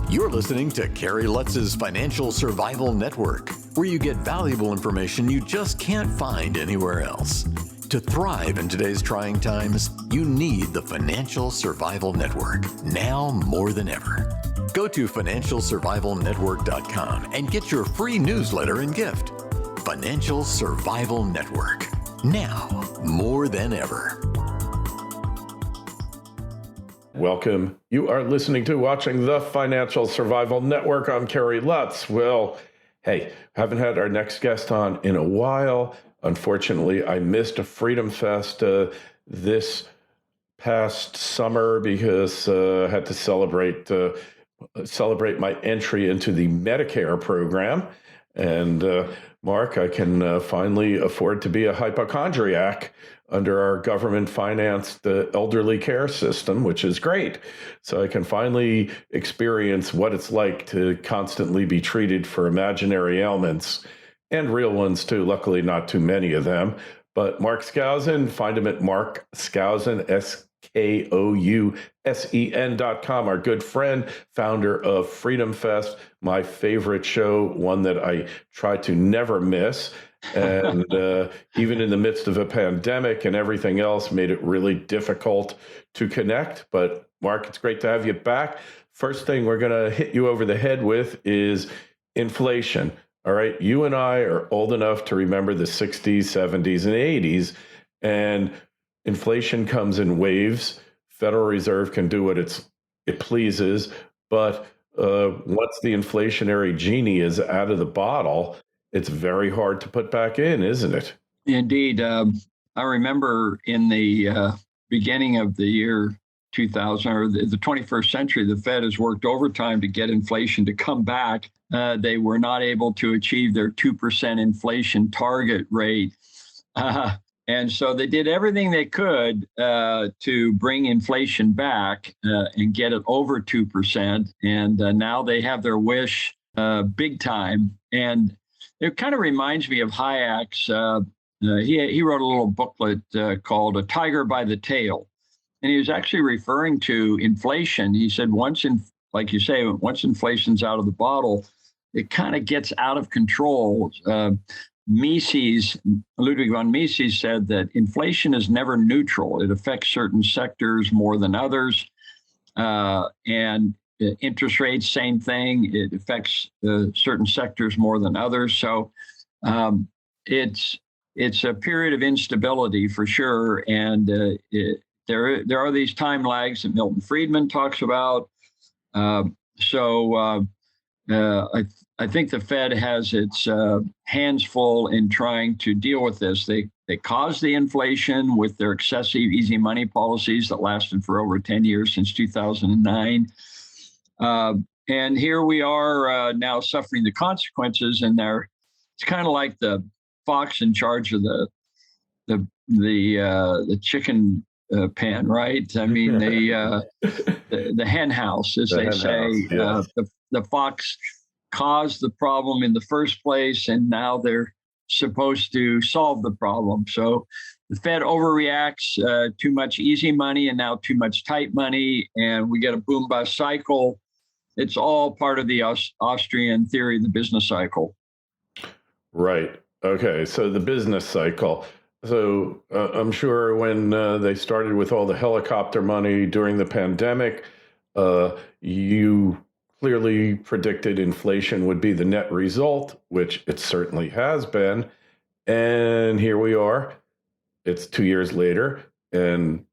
You're listening to Kerry Lutz's Financial Survival Network, where you get valuable information you just can't find anywhere else. To thrive in today's trying times, you need the Financial Survival Network, now more than ever. Go to financialsurvivalnetwork.com and get your free newsletter and gift. Financial Survival Network, now more than ever. Welcome. You are listening to watching the Financial Survival Network. I'm Kerry Lutz. Well, hey, haven't had our next guest on in a while. Unfortunately, I missed a FreedomFest this past summer because I had to celebrate my entry into the Medicare program. And Mark, I can finally afford to be a hypochondriac under our government-financed elderly care system, which is great. So I can finally experience what it's like to constantly be treated for imaginary ailments and real ones too. Luckily, not too many of them. But Mark Skousen, find him at Mark Skousen, SKOUSEN.com, our good friend, founder of FreedomFest, my favorite show, one that I try to never miss. And even in the midst of a pandemic and everything else, made it really difficult to connect. But Mark, it's great to have you back. First thing we're going to hit you over the head with is inflation. All right, you and I are old enough to remember the 60s, 70s, and 80s, and inflation comes in waves. Federal Reserve can do what it pleases, but once the inflationary genie is out of the bottle, it's very hard to put back in, isn't it? Indeed. I remember in the beginning of the year 2000, or the 21st century, the Fed has worked overtime to get inflation to come back. They were not able to achieve their 2% inflation target rate. And so they did everything they could to bring inflation back and get it over 2%. And now they have their wish big time. And it kind of reminds me of Hayek's. He wrote a little booklet called A Tiger by the Tail. And he was actually referring to inflation. He said, like you say, once inflation's out of the bottle, it kind of gets out of control. Ludwig von Mises said that inflation is never neutral. It affects certain sectors more than others. And interest rates, same thing. It affects certain sectors more than others. So it's a period of instability for sure. And there are these time lags that Milton Friedman talks about. I think the Fed has its hands full in trying to deal with this. They caused the inflation with their excessive easy money policies that lasted for over 10 years, since 2009. And here we are now suffering the consequences. And it's kind of like the fox in charge of the chicken pen, right? I mean, the hen house, as they say. Yes. The fox caused the problem in the first place, and now they're supposed to solve the problem. So the Fed overreacts, too much easy money and now too much tight money, and we get a boom-bust cycle. It's all part of the Austrian theory, the business cycle. Right. Okay. So the business cycle. So I'm sure when they started with all the helicopter money during the pandemic, you clearly predicted inflation would be the net result, which it certainly has been. And here we are. It's 2 years later, and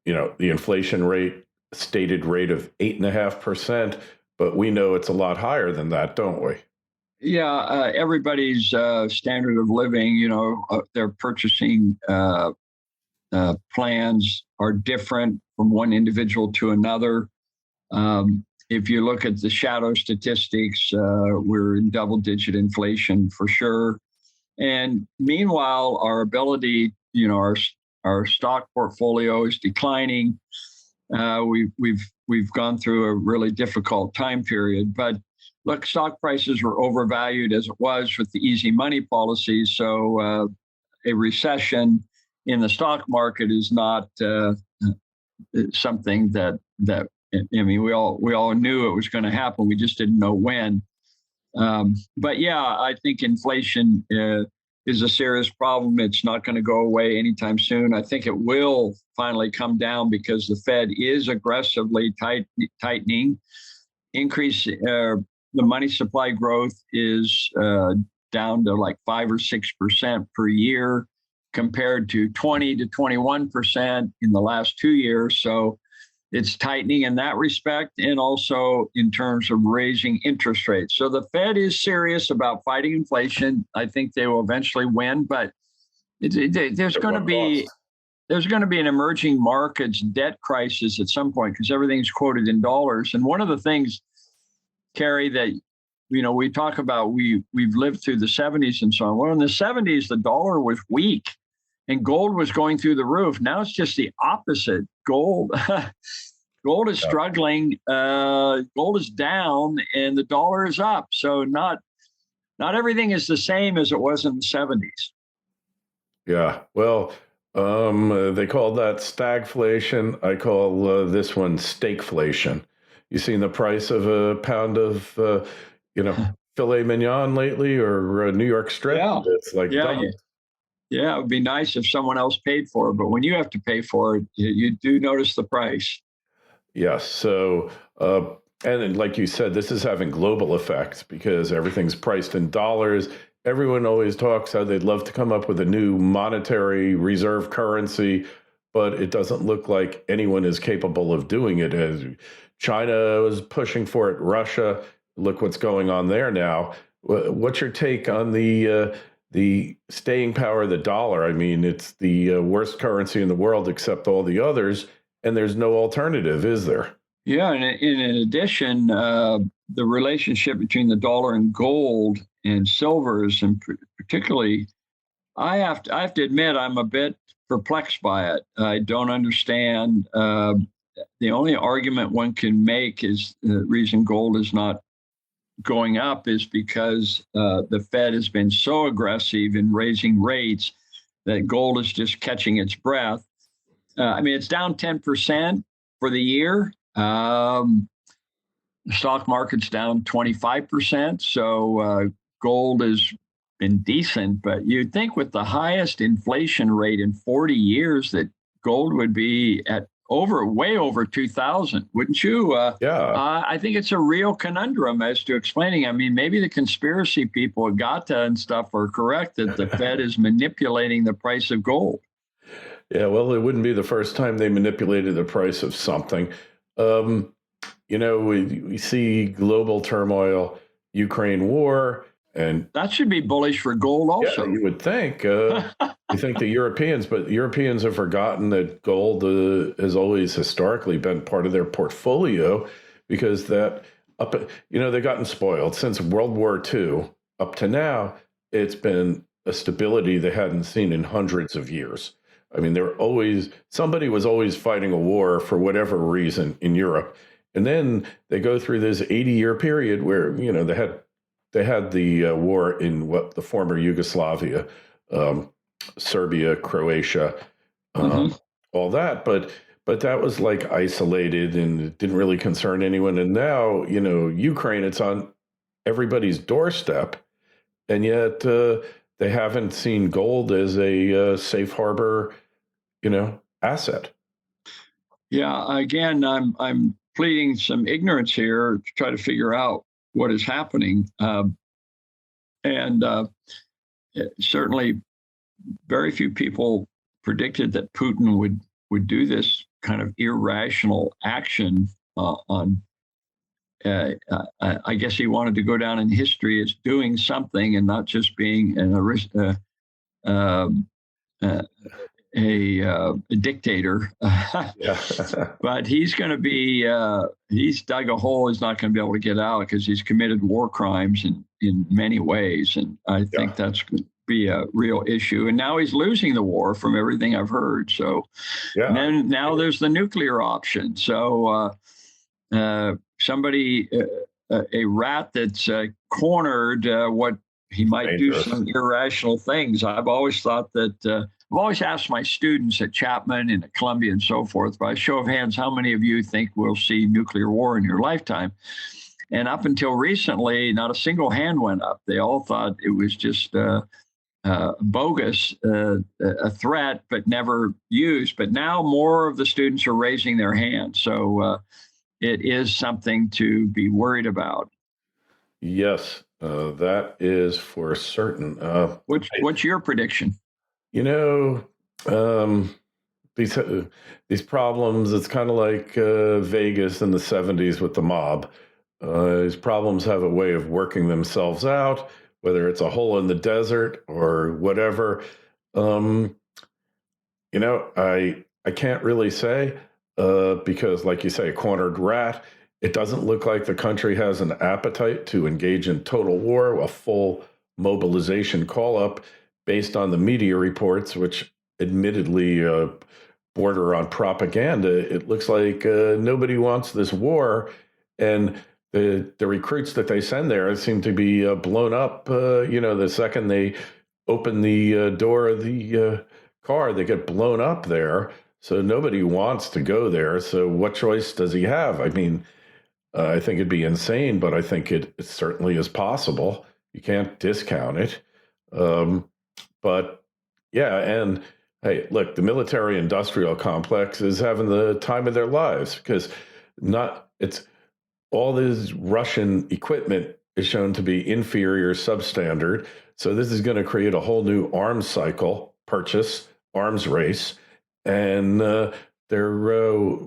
the inflation rate, stated rate of 8.5%, but we know it's a lot higher than that, don't we? Yeah, everybody's standard of living, their purchasing plans are different from one individual to another. If you look at the shadow statistics, we're in double-digit inflation for sure. And meanwhile, our ability, our stock portfolio is declining. We've gone through a really difficult time period. But look, stock prices were overvalued as it was with the easy money policy. So a recession in the stock market is not something that I mean, we all knew it was going to happen. We just didn't know when. But yeah, I think inflation is a serious problem. It's not going to go away anytime soon. I think it will finally come down because the Fed is aggressively tightening. The money supply growth is down to like 5 or 6% per year, compared to 20 to 21% in the last 2 years. So it's tightening in that respect, and also in terms of raising interest rates. So the Fed is serious about fighting inflation. I think they will eventually win, but there's going to be an emerging markets debt crisis at some point because everything's quoted in dollars. And one of the things, Kerry, that we talk about, we've lived through the 70s and so on. Well, in the 70s, the dollar was weak and gold was going through the roof. Now it's just the opposite. Gold is struggling. Gold is down and the dollar is up. So not everything is the same as it was in the 70s. Yeah. Well, they call that stagflation. I call this one steakflation. You seen the price of a pound of, filet mignon lately, or New York strip? Yeah. It's like doubled. Yeah, it would be nice if someone else paid for it, but when you have to pay for it, you do notice the price. Yes. So, and like you said, this is having global effects because everything's priced in dollars. Everyone always talks how they'd love to come up with a new monetary reserve currency, but it doesn't look like anyone is capable of doing it. As China was pushing for it, Russia, look what's going on there now. What's your take on the staying power of the dollar? I mean, it's the worst currency in the world except all the others, and there's no alternative, is there? Yeah, and in addition, the relationship between the dollar and gold and silvers, and particularly, I have to admit, I'm a bit perplexed by it. I don't understand. The only argument one can make is the reason gold is not going up is because the Fed has been so aggressive in raising rates that gold is just catching its breath. I mean, it's down 10% for the year. The stock market's down 25%. So gold has been decent, but you'd think with the highest inflation rate in 40 years that gold would be at way over 2,000, wouldn't you? Yeah. I think it's a real conundrum as to explaining. I mean, maybe the conspiracy people at GATA and stuff are correct that the Fed is manipulating the price of gold. Yeah, well, it wouldn't be the first time they manipulated the price of something. We see global turmoil, Ukraine war, and that should be bullish for gold also. Yeah, you would think. You think the Europeans, but the Europeans have forgotten that gold has always historically been part of their portfolio because they've gotten spoiled since World War II up to now. It's been a stability they hadn't seen in hundreds of years. I mean, somebody was always fighting a war for whatever reason in Europe. And then they go through this 80-year period where, they had the war in the former Yugoslavia, Serbia, Croatia, all that. But that was like isolated and it didn't really concern anyone. And now, Ukraine, it's on everybody's doorstep. And yet they haven't seen gold as a safe harbor, asset. Yeah, again, I'm pleading some ignorance here to try to figure out what is happening. Certainly very few people predicted that Putin would do this kind of irrational action on. I guess he wanted to go down in history as doing something and not just being a dictator. But he's going to be, he's dug a hole he's not going to be able to get out because he's committed war crimes in many ways. And I think that's going to be a real issue. And now he's losing the war from everything I've heard. So and then now there's the nuclear option. So somebody, a rat that's cornered what he might do Dangerous. some irrational things. I've always thought that, I've always asked my students at Chapman and at Columbia and so forth, by show of hands, how many of you think we'll see nuclear war in your lifetime? And up until recently, not a single hand went up. They all thought it was just bogus, a threat, but never used. But now more of the students are raising their hands. So it is something to be worried about. Yes, that is for certain. What's your prediction? You know, these problems, it's kind of like Vegas in the 70s with the mob. These problems have a way of working themselves out, whether it's a hole in the desert or whatever. I can't really say because, like you say, a cornered rat. It doesn't look like the country has an appetite to engage in total war, a full mobilization call-up based on the media reports, which admittedly border on propaganda. It looks like nobody wants this war, and the recruits that they send there seem to be blown up. The second they open the door of the car, they get blown up there. So nobody wants to go there. So what choice does he have? I mean, I think it'd be insane, but I think it certainly is possible. You can't discount it. But yeah, and hey, look, the military-industrial complex is having the time of their lives because it's all this Russian equipment is shown to be inferior, substandard. So this is going to create a whole new arms cycle, arms race, and they're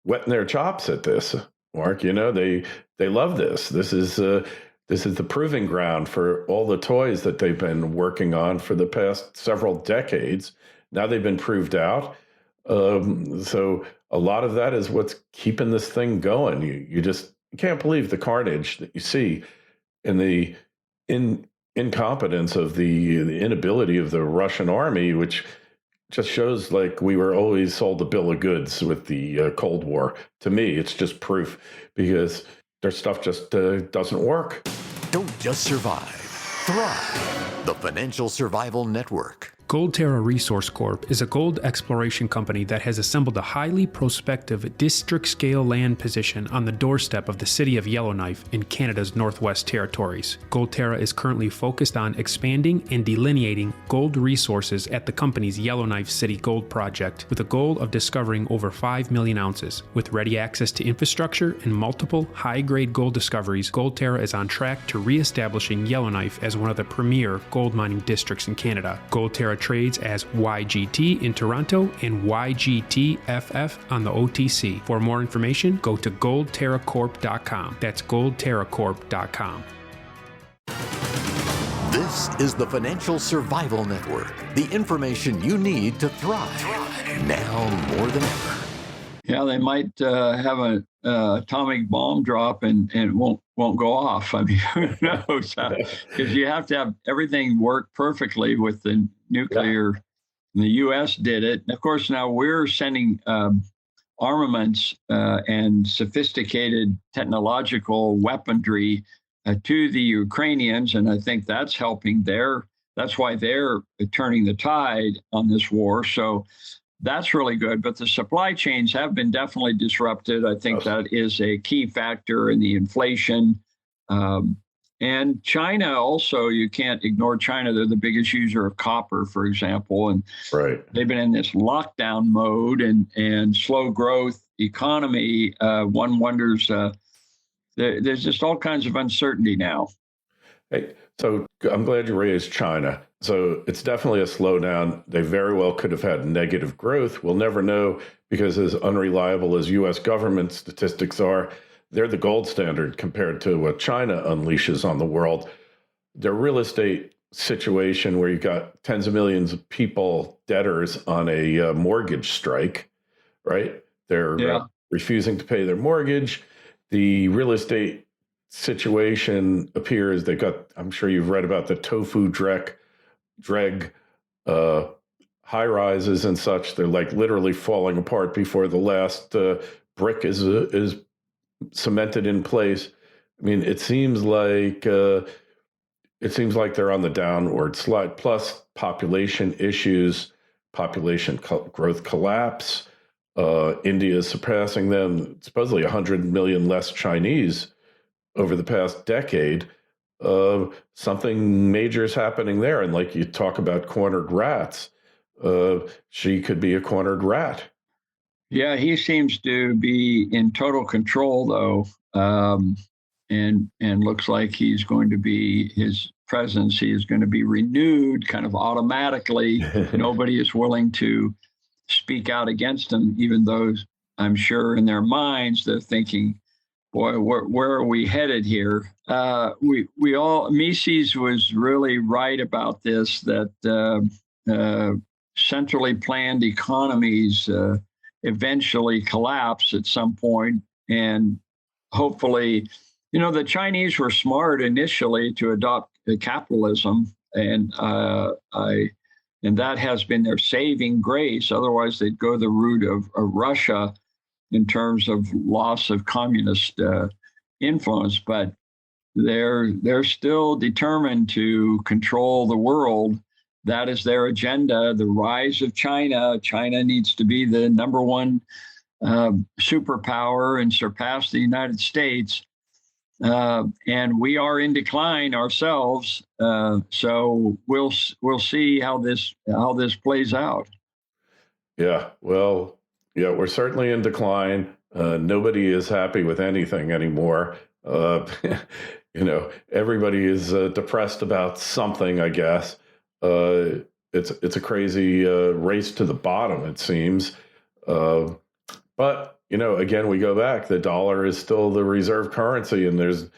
wetting their chops at this. Mark, they love this. This is the proving ground for all the toys that they've been working on for the past several decades. Now they've been proved out. So a lot of that is what's keeping this thing going. You can't believe the carnage that you see and the incompetence of the inability of the Russian army, which just shows like we were always sold a bill of goods with the Cold War. To me, it's just proof because their stuff just doesn't work. Don't just survive, thrive. The Financial Survival Network. Goldterra Resource Corp is a gold exploration company that has assembled a highly prospective district-scale land position on the doorstep of the city of Yellowknife in Canada's Northwest Territories. Goldterra is currently focused on expanding and delineating gold resources at the company's Yellowknife City Gold Project with a goal of discovering over 5 million ounces. With ready access to infrastructure and multiple high-grade gold discoveries, Goldterra is on track to re-establishing Yellowknife as one of the premier gold mining districts in Canada. Goldterra trades as YGT in Toronto and YGTFF on the OTC. For more information, go to goldterracorp.com. That's goldterracorp.com. This is the Financial Survival Network, the information you need to thrive now more than ever. Yeah, they might have an atomic bomb drop and it won't go off. I mean, who knows? Because you have to have everything work perfectly with the nuclear. Yeah. The U.S. did it. And of course, now we're sending armaments and sophisticated technological weaponry to the Ukrainians, and I think that's helping that's why they're turning the tide on this war. So that's really good. But the supply chains have been definitely disrupted. I think that is a key factor in the inflation. And China also, you can't ignore China. They're the biggest user of copper, for example. And they've been in this lockdown mode and slow growth economy. One wonders, there's just all kinds of uncertainty now. Hey, so I'm glad you raised China. So it's definitely a slowdown. They very well could have had negative growth. We'll never know because as unreliable as U.S. government statistics are, they're the gold standard compared to what China unleashes on the world. Their real estate situation where you've got tens of millions of people, debtors on a mortgage strike, right? They're refusing to pay their mortgage. The real estate situation appears they've got, I'm sure you've read about the tofu dreg high rises and such. They're like literally falling apart before the last brick is cemented in place. I mean, it seems like it seems like they're on the downward slide, plus population issues, growth collapse. India is surpassing them, supposedly 100 million less Chinese over the past decade. Something major is happening there. And like you talk about cornered rats, she could be a cornered rat. Yeah, he seems to be in total control, though, and looks like his presidency is going to be renewed kind of automatically. Nobody is willing to speak out against him, even though I'm sure in their minds they're thinking, boy, where are we headed here? Mises was really right about this, that centrally planned economies eventually collapse at some point. And hopefully, the Chinese were smart initially to adopt capitalism, and that has been their saving grace. Otherwise, they'd go the route of Russia in terms of loss of communist influence. But they're still determined to control the world. That is their agenda. The rise of China. China needs to be the number one superpower and surpass the United States. And we are in decline ourselves. So we'll see how this plays out. Yeah, well, yeah, we're certainly in decline. Nobody is happy with anything anymore. Everybody is depressed about something, I guess. It's a crazy race to the bottom, it seems. But again, we go back. The dollar is still the reserve currency, and there's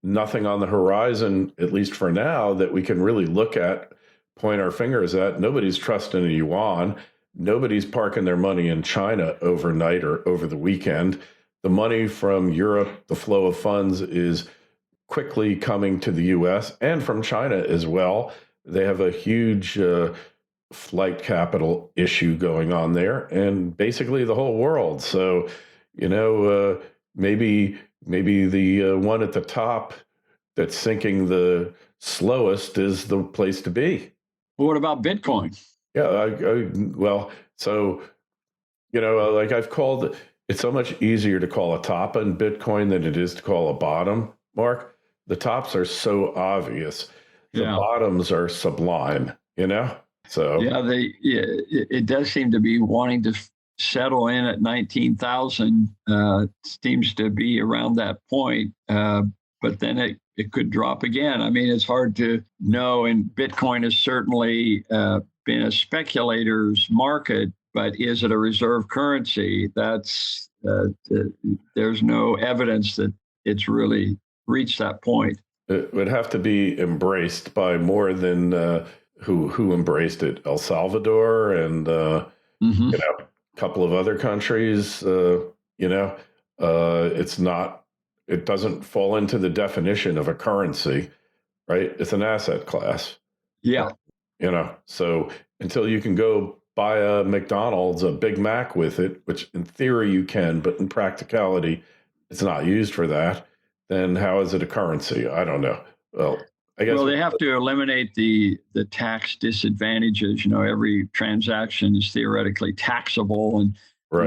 nothing on the horizon, at least for now, that we can really look at, point our fingers at. Nobody's trusting a yuan. Nobody's parking their money in China overnight or over the weekend. The money from Europe, the flow of funds is quickly coming to the U.S. and from China as well. They have a huge flight capital issue going on there, and basically the whole world. So, maybe the one at the top that's sinking the slowest is the place to be. What about Bitcoin? Yeah, well, so, like I've called, it's so much easier to call a top in Bitcoin than it is to call a bottom, Mark. The tops are so obvious. The bottoms are sublime, So it does seem to be wanting to settle in at 19,000. Seems to be around that point, but then it could drop again. I mean, it's hard to know. And Bitcoin has certainly been a speculator's market, but is it a reserve currency? That's there's no evidence that it's really reached that point. It would have to be embraced by more than who embraced it. El Salvador and a couple of other countries. It's not. It doesn't fall into the definition of a currency, right? It's an asset class. Yeah. So until you can go buy a McDonald's, a Big Mac with it, which in theory you can, but in practicality, it's not used for that, then how is it a currency? I don't know. Well, I guess. Well, they have to eliminate the tax disadvantages. Every transaction is theoretically taxable. And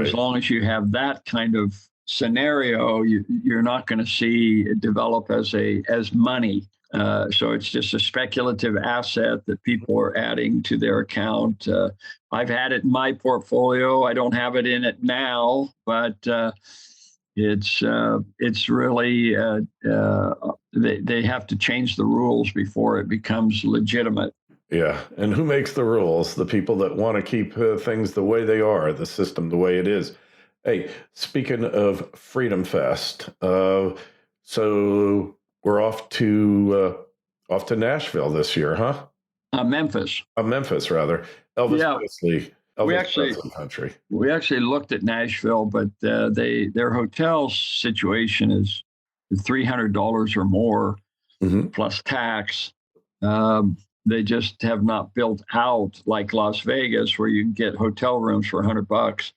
as long as you have that kind of scenario, you're not going to see it develop as money. So it's just a speculative asset that people are adding to their account. I've had it in my portfolio. I don't have it in it now, but it's really they have to change the rules before it becomes legitimate. Yeah, and who makes the rules? The people that want to keep things the way they are, the system the way it is. Hey, speaking of FreedomFest, so we're off to Nashville this year, huh? Memphis. Memphis, rather. Elvis Presley. Presley country. We actually looked at Nashville, but their hotel situation is $300 or more plus tax. They just have not built out like Las Vegas, where you can get hotel rooms for $100.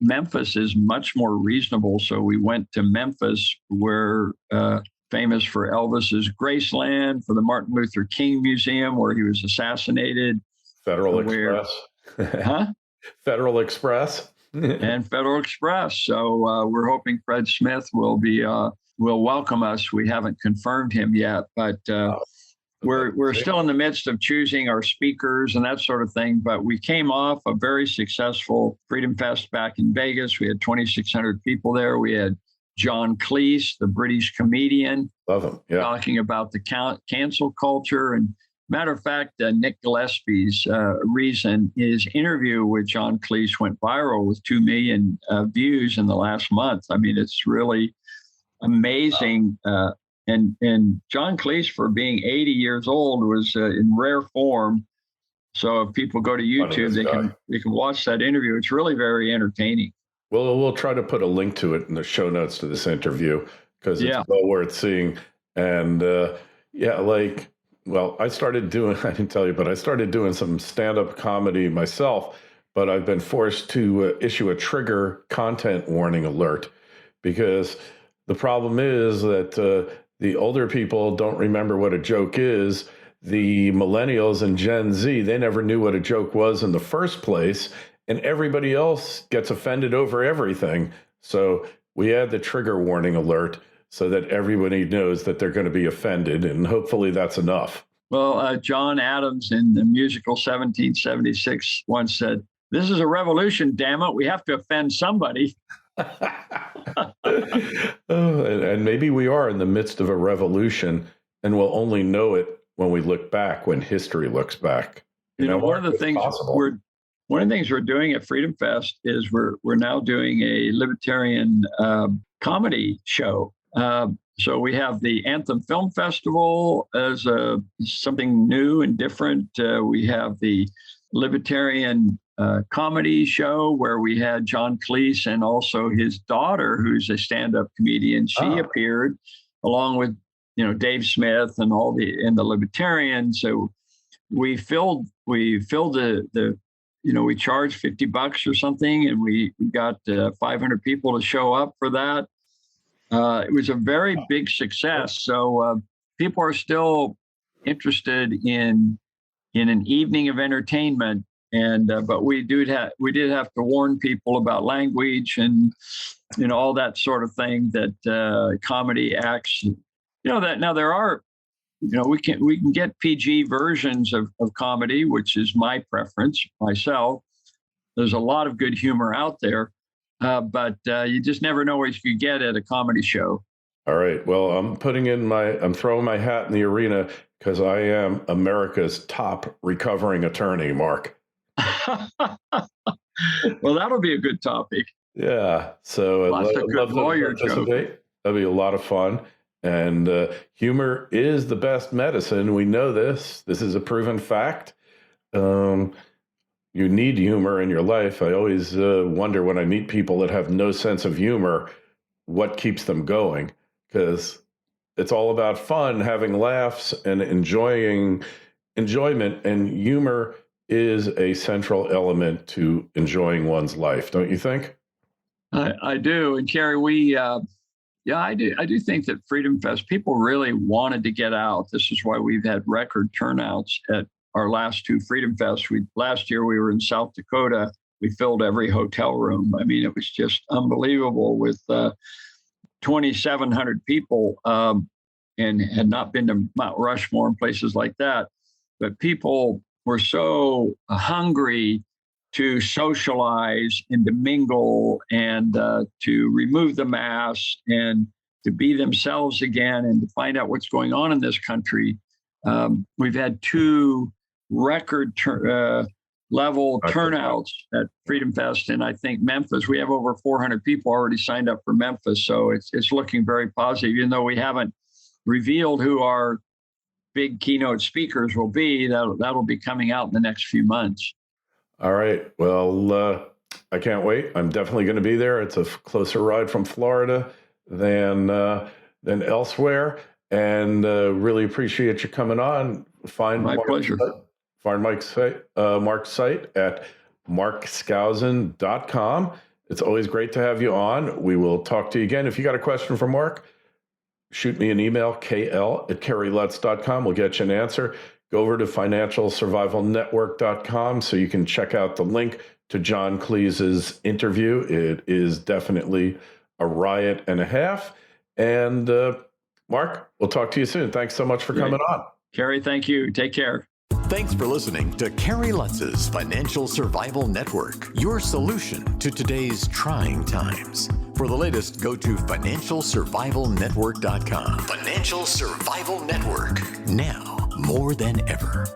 Memphis is much more reasonable, so we went to Memphis, where famous for Elvis's Graceland, for the Martin Luther King Museum where he was assassinated. Federal Express. Huh? Federal Express. And Federal Express. So we're hoping Fred Smith will welcome us. We haven't confirmed him yet, but we're still in the midst of choosing our speakers and that sort of thing. But we came off a very successful Freedom Fest back in Vegas. We had 2,600 people there. We had John Cleese, the British comedian, love him, yeah, talking about the cancel culture. And matter of fact, Nick Gillespie's his interview with John Cleese went viral with 2 million views in the last month. I mean, it's really amazing. And John Cleese, for being 80 years old, was in rare form. So if people go to YouTube, they can watch that interview. It's really very entertaining. Well, we'll try to put a link to it in the show notes to this interview because it's well worth seeing. And I started doing, I didn't tell you, but I started doing some stand-up comedy myself, but I've been forced to issue a trigger content warning alert because the problem is that the older people don't remember what a joke is. The millennials and Gen Z, they never knew what a joke was in the first place. And everybody else gets offended over everything. So we add the trigger warning alert so that everybody knows that they're going to be offended. And hopefully that's enough. Well, John Adams in the musical 1776 once said, "This is a revolution, damn it. We have to offend somebody." And maybe we are in the midst of a revolution and we'll only know it when we look back, when history looks back. One of the things we're doing at Freedom Fest is we're now doing a libertarian comedy show. So we have the Anthem Film Festival as something new and different. We have the Libertarian comedy show where we had John Cleese and also his daughter, who's a stand-up comedian. She appeared along with Dave Smith and the Libertarians. So we filled the we charged $50 or something, and we got 500 people to show up for that. It was a very big success. So people are still interested in an evening of entertainment, and but we did have to warn people about language and all that sort of thing. That comedy acts, that now there are. We can get PG versions of comedy, which is my preference myself. There's a lot of good humor out there, but you just never know what you could get at a comedy show. All right. Well, I'm throwing my hat in the arena because I am America's top recovering attorney, Mark. Well, that'll be a good topic. Yeah. So lots of good lawyer jokes. That'll be a lot of fun. And humor is the best medicine. We know this. This is a proven fact. You need humor in your life. I always wonder when I meet people that have no sense of humor, what keeps them going? Because it's all about fun, having laughs, and enjoyment. And humor is a central element to enjoying one's life. Don't you think? I do. And Kerry, I do think that Freedom Fest, people really wanted to get out. This is why we've had record turnouts at our last two Freedom Fests. Last year we were in South Dakota. We filled every hotel room. I mean, it was just unbelievable with 2,700 people and had not been to Mount Rushmore and places like that. But people were so hungry to socialize and to mingle and to remove the mask and to be themselves again and to find out what's going on in this country. We've had two record level turnouts at Freedom Fest, and I think Memphis, we have over 400 people already signed up for Memphis. So it's looking very positive, even though we haven't revealed who our big keynote speakers will be. That'll be coming out in the next few months. All right. Well, I can't wait. I'm definitely going to be there. It's a closer ride from Florida than elsewhere, and really appreciate you coming on. My pleasure. Find Mark's site at markskousen.com. It's always great to have you on. We will talk to you again. If you got a question for Mark, shoot me an email, kl@kerrylutz.com. We'll get you an answer. Go over to financialsurvivalnetwork.com so you can check out the link to John Cleese's interview. It is definitely a riot and a half. And Mark, we'll talk to you soon. Thanks so much for coming on. Kerry, thank you. Take care. Thanks for listening to Kerry Lutz's Financial Survival Network, your solution to today's trying times. For the latest, go to financialsurvivalnetwork.com. Financial Survival Network, now more than ever.